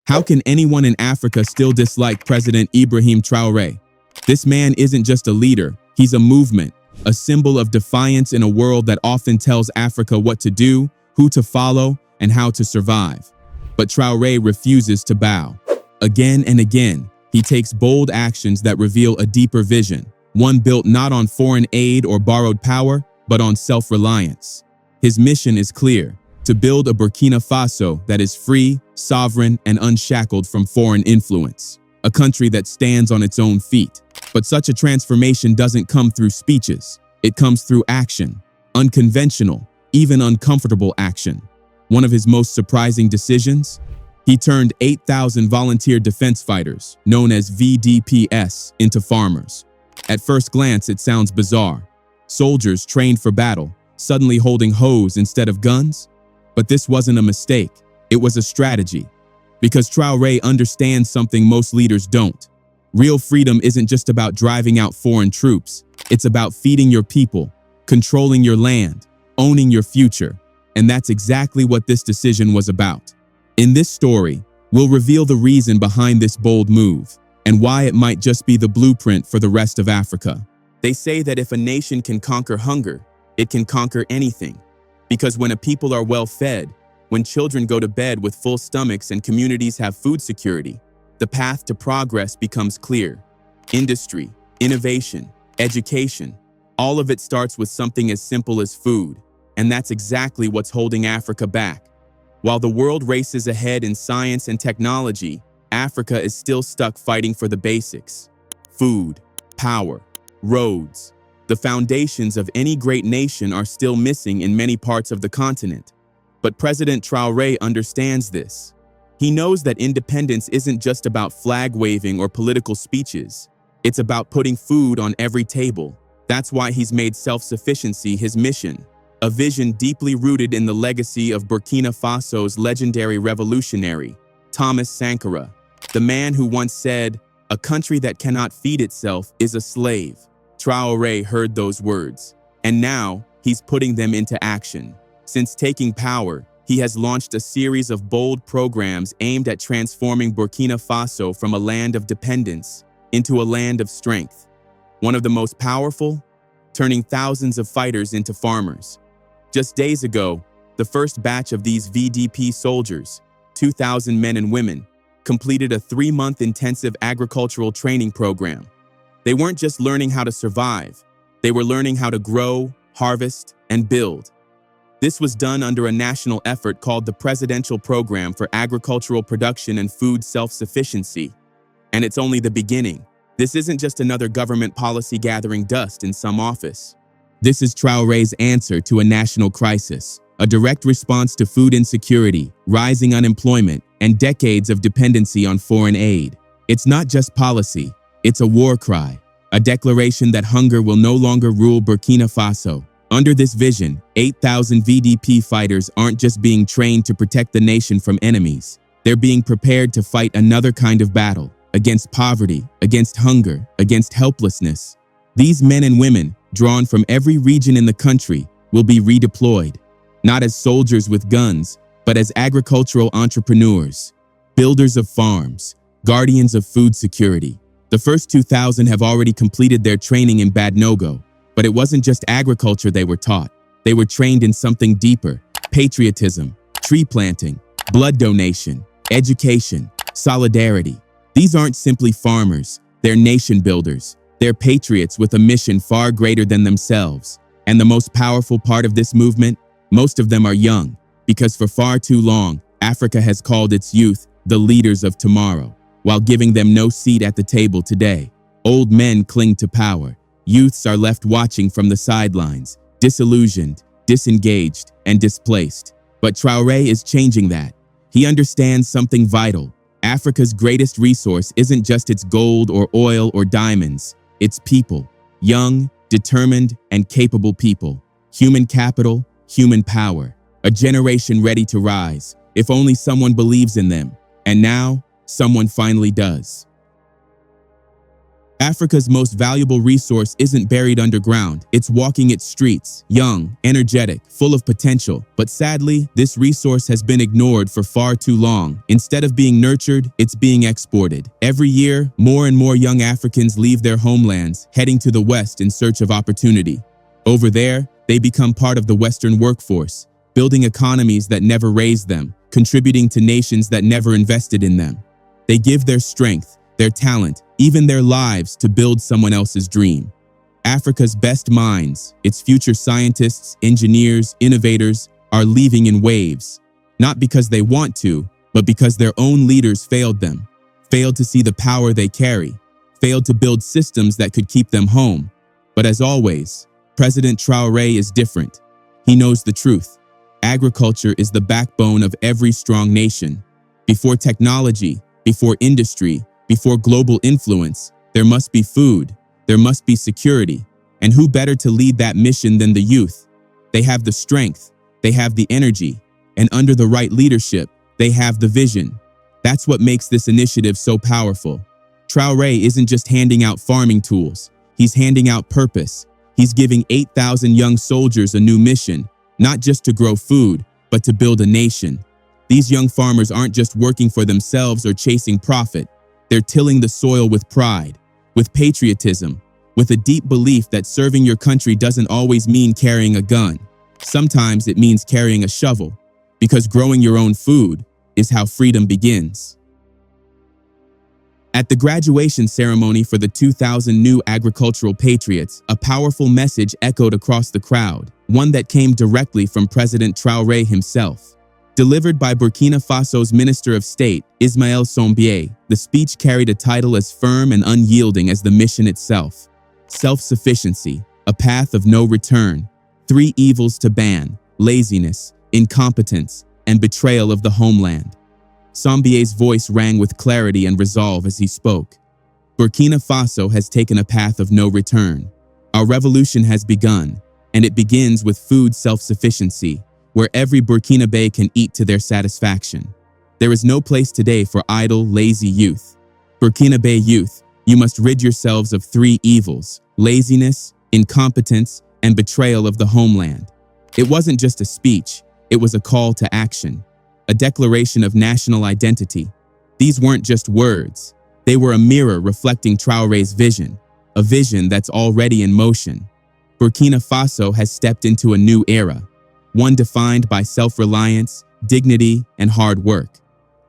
How can anyone in Africa still dislike President Ibrahim Traoré? This man isn't just a leader, he's a movement, a symbol of defiance in a world that often tells Africa what to do, who to follow, and how to survive. But Traoré refuses to bow. Again and again, he takes bold actions that reveal a deeper vision, one built not on foreign aid or borrowed power, but on self-reliance. His mission is clear: to build a Burkina Faso that is free, sovereign, and unshackled from foreign influence. A country that stands on its own feet. But such a transformation doesn't come through speeches. It comes through action. Unconventional, even uncomfortable action. One of his most surprising decisions? He turned 8,000 volunteer defense fighters, known as VDPs, into farmers. At first glance, it sounds bizarre. Soldiers trained for battle, suddenly holding hoes instead of guns? But this wasn't a mistake. It was a strategy. Because Traoré understands something most leaders don't. Real freedom isn't just about driving out foreign troops. It's about feeding your people, controlling your land, owning your future. And that's exactly what this decision was about. In this story, we'll reveal the reason behind this bold move and why it might just be the blueprint for the rest of Africa. They say that if a nation can conquer hunger, it can conquer anything. Because when a people are well fed, when children go to bed with full stomachs and communities have food security, the path to progress becomes clear. Industry, innovation, education, all of it starts with something as simple as food. And that's exactly what's holding Africa back. While the world races ahead in science and technology, Africa is still stuck fighting for the basics. Food, power, roads. The foundations of any great nation are still missing in many parts of the continent. But President Traoré understands this. He knows that independence isn't just about flag waving or political speeches. It's about putting food on every table. That's why he's made self-sufficiency his mission. A vision deeply rooted in the legacy of Burkina Faso's legendary revolutionary, Thomas Sankara, the man who once said, "A country that cannot feed itself is a slave." Traoré heard those words, and now he's putting them into action. Since taking power, he has launched a series of bold programs aimed at transforming Burkina Faso from a land of dependence into a land of strength. One of the most powerful? Turning thousands of fighters into farmers. Just days ago, the first batch of these VDP soldiers, 2,000 men and women, completed a 3-month intensive agricultural training program. They weren't just learning how to survive, they were learning how to grow, harvest, and build. This was done under a national effort called the Presidential Program for Agricultural Production and Food Self-Sufficiency. And it's only the beginning. This isn't just another government policy gathering dust in some office. This is Traoré's answer to a national crisis, a direct response to food insecurity, rising unemployment, and decades of dependency on foreign aid. It's not just policy, it's a war cry, a declaration that hunger will no longer rule Burkina Faso. Under this vision, 8,000 VDP fighters aren't just being trained to protect the nation from enemies. They're being prepared to fight another kind of battle, against poverty, against hunger, against helplessness. These men and women, drawn from every region in the country, will be redeployed, not as soldiers with guns, but as agricultural entrepreneurs, builders of farms, guardians of food security. The first 2,000 have already completed their training in Badnogo, but it wasn't just agriculture they were taught. They were trained in something deeper: patriotism, tree planting, blood donation, education, solidarity. These aren't simply farmers, they're nation builders. They're patriots with a mission far greater than themselves. And the most powerful part of this movement? Most of them are young, because for far too long, Africa has called its youth the leaders of tomorrow, while giving them no seat at the table today. Old men cling to power. Youths are left watching from the sidelines, disillusioned, disengaged, and displaced. But Traoré is changing that. He understands something vital. Africa's greatest resource isn't just its gold or oil or diamonds. It's people, young, determined, and capable people. Human capital, human power. A generation ready to rise, if only someone believes in them. And now, someone finally does. Africa's most valuable resource isn't buried underground, it's walking its streets, young, energetic, full of potential. But sadly, this resource has been ignored for far too long. Instead of being nurtured, it's being exported. Every year, more and more young Africans leave their homelands, heading to the West in search of opportunity. Over there, they become part of the Western workforce, building economies that never raised them, contributing to nations that never invested in them. They give their strength, their talent, even their lives to build someone else's dream. Africa's best minds, its future scientists, engineers, innovators, are leaving in waves. Not because they want to, but because their own leaders failed them, failed to see the power they carry, failed to build systems that could keep them home. But as always, President Traoré is different. He knows the truth. Agriculture is the backbone of every strong nation. Before technology, before industry, before global influence, there must be food, there must be security. And who better to lead that mission than the youth? They have the strength, they have the energy, and under the right leadership, they have the vision. That's what makes this initiative so powerful. Traoré isn't just handing out farming tools, he's handing out purpose. He's giving 8,000 young soldiers a new mission, not just to grow food, but to build a nation. These young farmers aren't just working for themselves or chasing profit. They're tilling the soil with pride, with patriotism, with a deep belief that serving your country doesn't always mean carrying a gun. Sometimes it means carrying a shovel, because growing your own food is how freedom begins. At the graduation ceremony for the 2,000 new agricultural patriots, a powerful message echoed across the crowd, one that came directly from President Traoré himself. Delivered by Burkina Faso's Minister of State, Ismaël Sombié, the speech carried a title as firm and unyielding as the mission itself. Self-sufficiency, a path of no return. 3 evils to ban: laziness, incompetence, and betrayal of the homeland. Sombié's voice rang with clarity and resolve as he spoke. Burkina Faso has taken a path of no return. Our revolution has begun, and it begins with food self-sufficiency, where every Burkinabe can eat to their satisfaction. There is no place today for idle, lazy youth. Burkinabe youth, you must rid yourselves of 3 evils: laziness, incompetence, and betrayal of the homeland. It wasn't just a speech, it was a call to action, a declaration of national identity. These weren't just words, they were a mirror reflecting Traoré's vision, a vision that's already in motion. Burkina Faso has stepped into a new era, one defined by self-reliance, dignity, and hard work.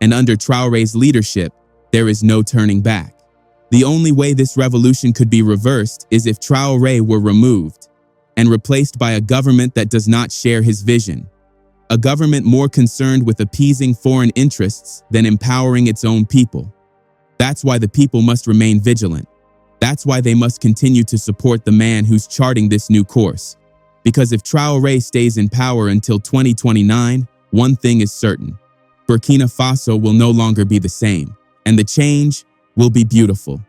And under Traoré's leadership, there is no turning back. The only way this revolution could be reversed is if Traoré were removed and replaced by a government that does not share his vision. A government more concerned with appeasing foreign interests than empowering its own people. That's why the people must remain vigilant. That's why they must continue to support the man who's charting this new course. Because if Traoré stays in power until 2029, one thing is certain: Burkina Faso will no longer be the same, and the change will be beautiful.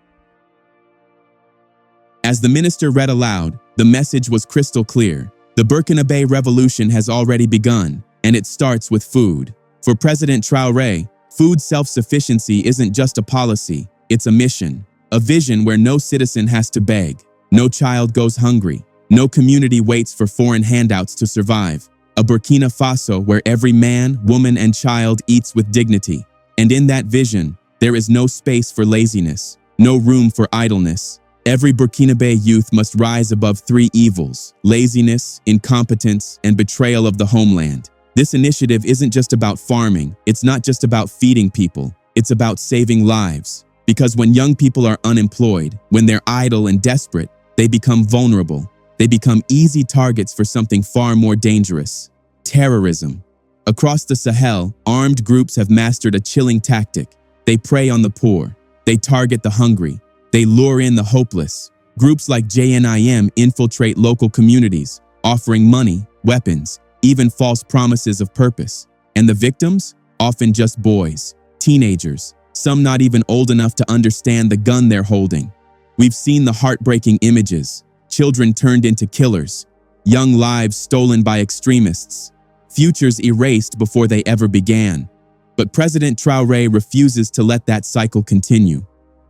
As the minister read aloud, the message was crystal clear. The Burkinabe revolution has already begun, and it starts with food. For President Traoré, food self-sufficiency isn't just a policy, it's a mission. A vision where no citizen has to beg, no child goes hungry, no community waits for foreign handouts to survive. A Burkina Faso where every man, woman, and child eats with dignity. And in that vision, there is no space for laziness, no room for idleness. Every Burkinabe youth must rise above 3 evils: laziness, incompetence, and betrayal of the homeland. This initiative isn't just about farming, it's not just about feeding people, it's about saving lives. Because when young people are unemployed, when they're idle and desperate, they become vulnerable. They become easy targets for something far more dangerous: terrorism. Across the Sahel, armed groups have mastered a chilling tactic. They prey on the poor, they target the hungry, they lure in the hopeless. Groups like JNIM infiltrate local communities, offering money, weapons, even false promises of purpose. And the victims? Often just boys, teenagers, some not even old enough to understand the gun they're holding. We've seen the heartbreaking images: children turned into killers, young lives stolen by extremists, futures erased before they ever began. But President Traoré refuses to let that cycle continue.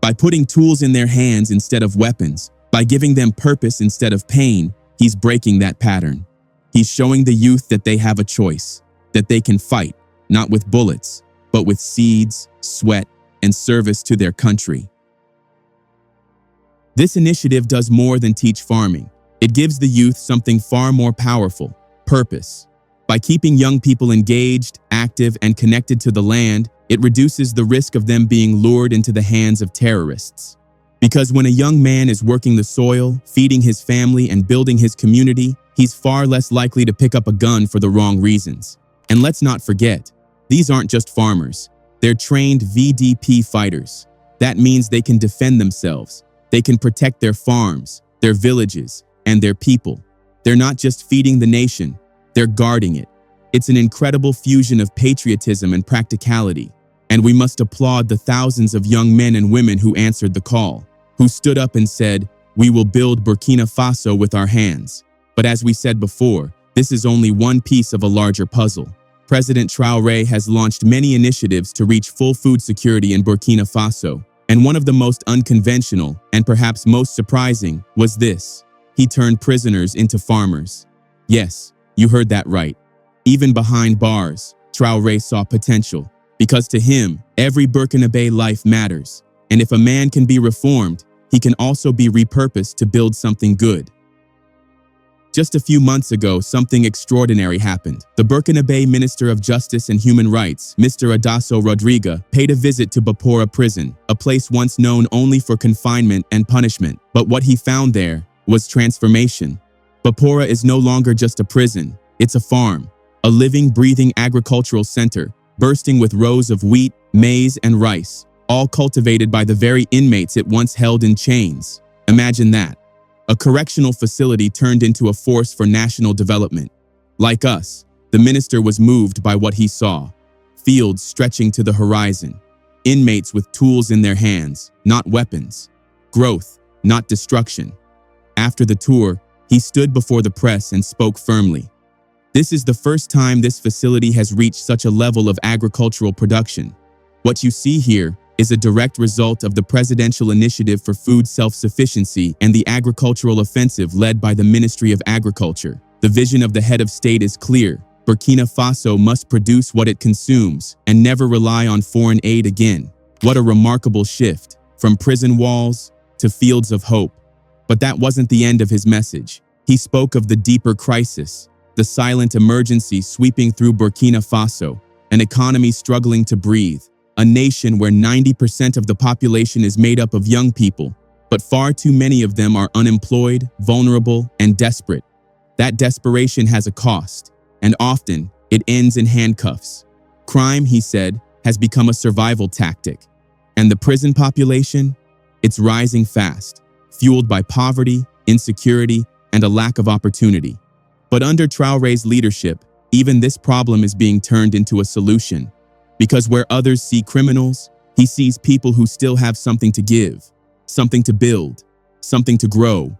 By putting tools in their hands instead of weapons, by giving them purpose instead of pain, he's breaking that pattern. He's showing the youth that they have a choice, that they can fight, not with bullets, but with seeds, sweat, and service to their country. This initiative does more than teach farming. It gives the youth something far more powerful: purpose. By keeping young people engaged, active, and connected to the land, it reduces the risk of them being lured into the hands of terrorists. Because when a young man is working the soil, feeding his family, and building his community, he's far less likely to pick up a gun for the wrong reasons. And let's not forget, these aren't just farmers. They're trained VDP fighters. That means they can defend themselves. They can protect their farms, their villages, and their people. They're not just feeding the nation, they're guarding it. It's an incredible fusion of patriotism and practicality. And we must applaud the thousands of young men and women who answered the call, who stood up and said, "We will build Burkina Faso with our hands." But as we said before, this is only one piece of a larger puzzle. President Traoré has launched many initiatives to reach full food security in Burkina Faso. And one of the most unconventional, and perhaps most surprising, was this: he turned prisoners into farmers. Yes, you heard that right. Even behind bars, Traoré saw potential, because to him, every Burkinabe life matters. And if a man can be reformed, he can also be repurposed to build something good. Just a few months ago, something extraordinary happened. The Burkinabe Minister of Justice and Human Rights, Mr. Adasso Rodriga, paid a visit to Bapora Prison, a place once known only for confinement and punishment. But what he found there was transformation. Bapora is no longer just a prison, it's a farm, a living, breathing agricultural center, bursting with rows of wheat, maize, and rice, all cultivated by the very inmates it once held in chains. Imagine that. A correctional facility turned into a force for national development. Like us, the minister was moved by what he saw. Fields stretching to the horizon. Inmates with tools in their hands, not weapons. Growth, not destruction. After the tour, he stood before the press and spoke firmly. This is the first time this facility has reached such a level of agricultural production. What you see here is a direct result of the Presidential Initiative for Food Self-Sufficiency and the agricultural offensive led by the Ministry of Agriculture. The vision of the head of state is clear. Burkina Faso must produce what it consumes and never rely on foreign aid again. What a remarkable shift, from prison walls to fields of hope. But that wasn't the end of his message. He spoke of the deeper crisis, the silent emergency sweeping through Burkina Faso, an economy struggling to breathe, a nation where 90% of the population is made up of young people, but far too many of them are unemployed, vulnerable, and desperate. That desperation has a cost, and often it ends in handcuffs. Crime, he said, has become a survival tactic. And the prison population? It's rising fast, fueled by poverty, insecurity, and a lack of opportunity. But under Traoré's leadership, even this problem is being turned into a solution. Because where others see criminals, he sees people who still have something to give, something to build, something to grow.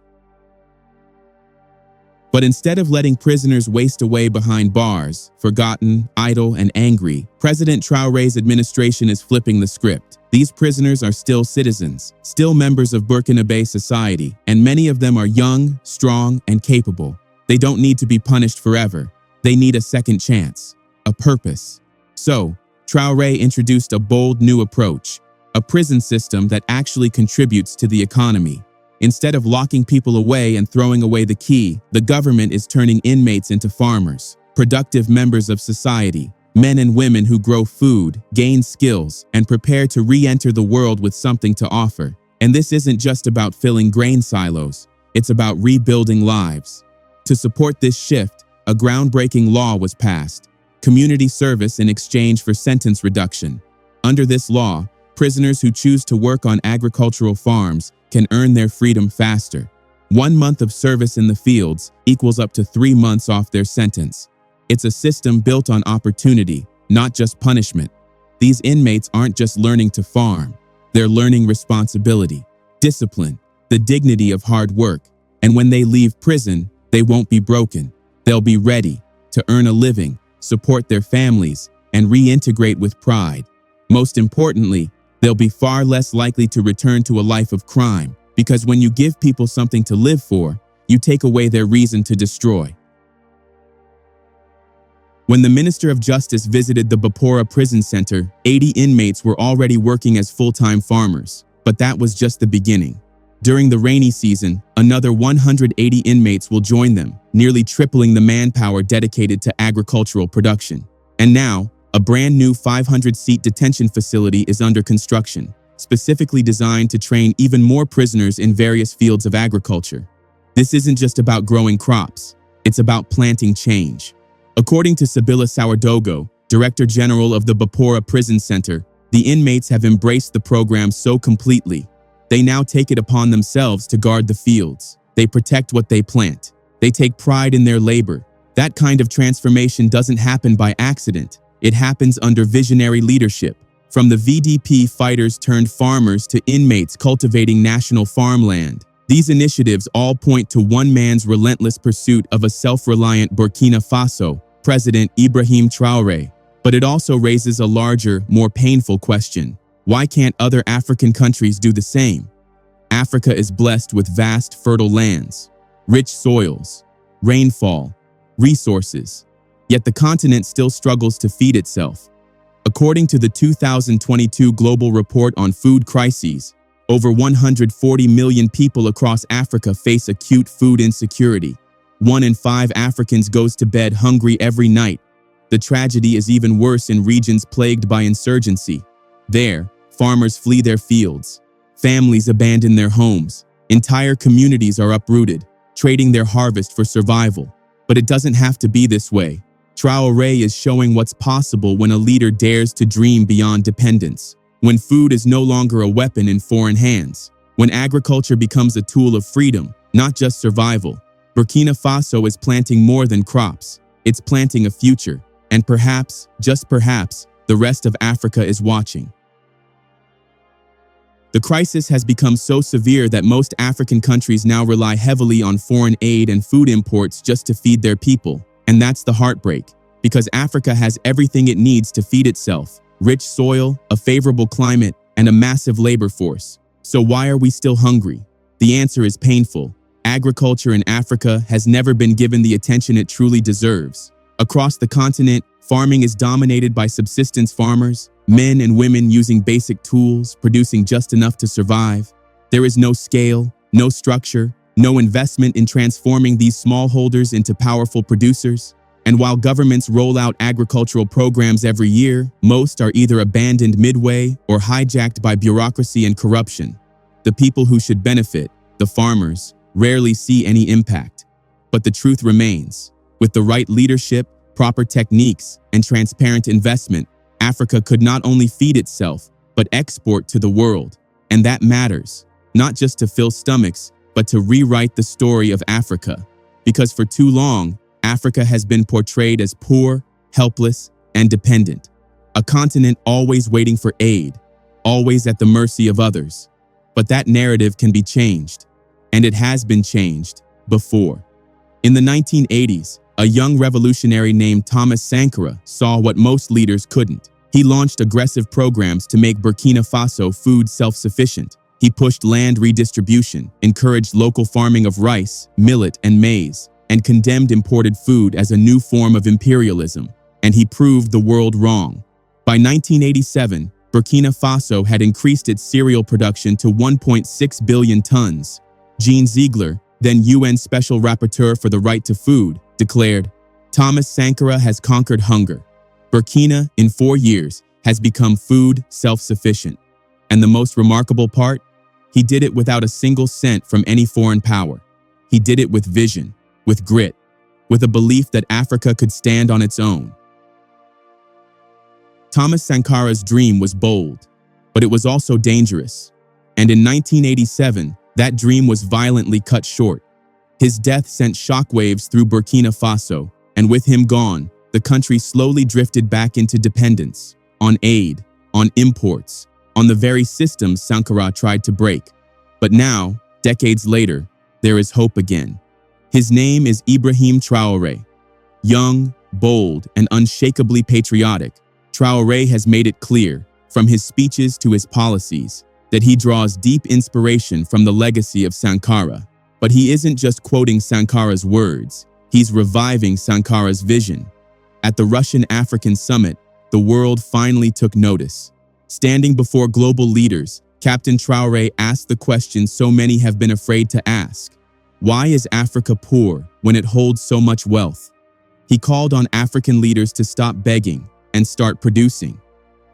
But instead of letting prisoners waste away behind bars, forgotten, idle, and angry, President Traoré's administration is flipping the script. These prisoners are still citizens, still members of Burkinabe society, and many of them are young, strong, and capable. They don't need to be punished forever. They need a second chance, a purpose. So, Traoré introduced a bold new approach, a prison system that actually contributes to the economy. Instead of locking people away and throwing away the key, the government is turning inmates into farmers, productive members of society, men and women who grow food, gain skills, and prepare to re-enter the world with something to offer. And this isn't just about filling grain silos, it's about rebuilding lives. To support this shift, a groundbreaking law was passed: community service in exchange for sentence reduction. Under this law, prisoners who choose to work on agricultural farms can earn their freedom faster. 1 month of service in the fields equals up to 3 months off their sentence. It's a system built on opportunity, not just punishment. These inmates aren't just learning to farm. They're learning responsibility, discipline, the dignity of hard work. And when they leave prison, they won't be broken. They'll be ready to earn a living, support their families, and reintegrate with pride. Most importantly, They'll be far less likely to return to a life of crime, because when you give people something to live for, you take away their reason to destroy. When the Minister of Justice visited the Bapora Prison Center, 80 inmates were already working as full-time farmers, but that was just the beginning. During the rainy season, another 180 inmates will join them, nearly tripling the manpower dedicated to agricultural production. And now, a brand new 500-seat detention facility is under construction, specifically designed to train even more prisoners in various fields of agriculture. This isn't just about growing crops, it's about planting change. According to Sabila Sourdogo, Director General of the Bapora Prison Center, the inmates have embraced the program so completely. They now take it upon themselves to guard the fields. They protect what they plant. They take pride in their labor. That kind of transformation doesn't happen by accident. It happens under visionary leadership. From the VDP fighters turned farmers to inmates cultivating national farmland. These initiatives all point to one man's relentless pursuit of a self-reliant Burkina Faso, President Ibrahim Traoré. But it also raises a larger, more painful question. Why can't other African countries do the same? Africa is blessed with vast, fertile lands, rich soils, rainfall, resources. Yet the continent still struggles to feed itself. According to the 2022 Global Report on Food Crises, over 140 million people across Africa face acute food insecurity. 1 in 5 Africans goes to bed hungry every night. The tragedy is even worse in regions plagued by insurgency. There, farmers flee their fields. Families abandon their homes. Entire communities are uprooted, trading their harvest for survival. But it doesn't have to be this way. Traoré is showing what's possible when a leader dares to dream beyond dependence. When food is no longer a weapon in foreign hands. When agriculture becomes a tool of freedom, not just survival. Burkina Faso is planting more than crops. It's planting a future. And perhaps, just perhaps, the rest of Africa is watching. The crisis has become so severe that most African countries now rely heavily on foreign aid and food imports just to feed their people. And that's the heartbreak, because Africa has everything it needs to feed itself. Rich soil, a favorable climate, and a massive labor force. So why are we still hungry? The answer is painful. Agriculture in Africa has never been given the attention it truly deserves. Across the continent, farming is dominated by subsistence farmers, men and women using basic tools, producing just enough to survive. There is no scale, no structure, no investment in transforming these smallholders into powerful producers. And while governments roll out agricultural programs every year, most are either abandoned midway or hijacked by bureaucracy and corruption. The people who should benefit, the farmers, rarely see any impact. But the truth remains. With the right leadership, proper techniques, and transparent investment, Africa could not only feed itself, but export to the world. And that matters, not just to fill stomachs, but to rewrite the story of Africa. Because for too long, Africa has been portrayed as poor, helpless, and dependent. A continent always waiting for aid, always at the mercy of others. But that narrative can be changed. And it has been changed before. In the 1980s, a young revolutionary named Thomas Sankara saw what most leaders couldn't. He launched aggressive programs to make Burkina Faso food self-sufficient. He pushed land redistribution, encouraged local farming of rice, millet, and maize, and condemned imported food as a new form of imperialism. And he proved the world wrong. By 1987, Burkina Faso had increased its cereal production to 1.6 billion tons. Jean Ziegler, then UN Special Rapporteur for the Right to Food, declared, "Thomas Sankara has conquered hunger. Burkina, in 4 years, has become food self-sufficient. And the most remarkable part? He did it without a single cent from any foreign power. He did it with vision, with grit, with a belief that Africa could stand on its own." Thomas Sankara's dream was bold, but it was also dangerous. And in 1987, that dream was violently cut short. His death sent shockwaves through Burkina Faso, and with him gone, the country slowly drifted back into dependence, on aid, on imports, on the very systems Sankara tried to break. But now, decades later, there is hope again. His name is Ibrahim Traoré. Young, bold, and unshakably patriotic, Traoré has made it clear, from his speeches to his policies, that he draws deep inspiration from the legacy of Sankara. But he isn't just quoting Sankara's words, he's reviving Sankara's vision. At the Russian-African Summit, the world finally took notice. Standing before global leaders, Captain Traoré asked the question so many have been afraid to ask. Why is Africa poor when it holds so much wealth? He called on African leaders to stop begging and start producing.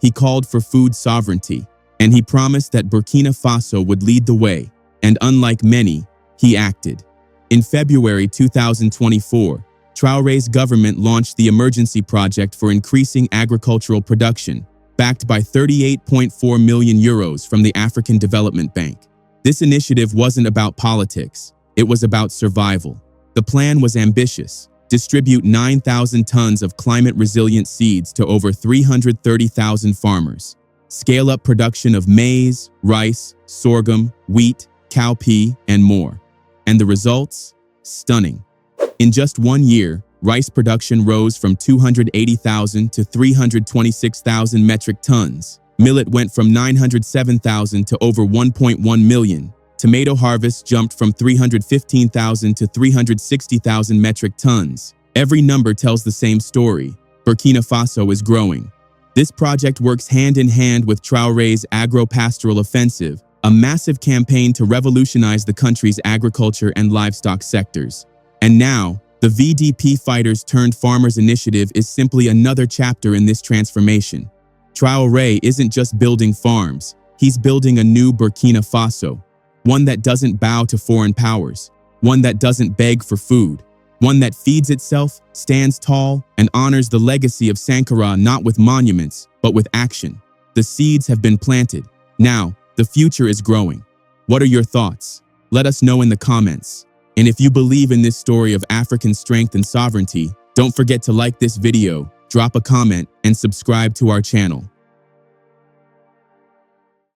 He called for food sovereignty, and he promised that Burkina Faso would lead the way, and unlike many, he acted. In February 2024, Traoré's government launched the Emergency Project for Increasing Agricultural Production, backed by 38.4 million euros from the African Development Bank. This initiative wasn't about politics, it was about survival. The plan was ambitious: distribute 9,000 tons of climate-resilient seeds to over 330,000 farmers, scale up production of maize, rice, sorghum, wheat, cowpea, and more. And the results? Stunning. In just 1 year, rice production rose from 280,000 to 326,000 metric tons. Millet went from 907,000 to over 1.1 million. Tomato harvest jumped from 315,000 to 360,000 metric tons. Every number tells the same story. Burkina Faso is growing. This project works hand in hand with Traoré's agro-pastoral offensive, a massive campaign to revolutionize the country's agriculture and livestock sectors. And now, the VDP Fighters Turned Farmers initiative is simply another chapter in this transformation. Traoré isn't just building farms, he's building a new Burkina Faso. One that doesn't bow to foreign powers, one that doesn't beg for food, one that feeds itself, stands tall, and honors the legacy of Sankara not with monuments, but with action. The seeds have been planted. Now, the future is growing. What are your thoughts? Let us know in the comments. And if you believe in this story of African strength and sovereignty, don't forget to like this video, drop a comment, and subscribe to our channel.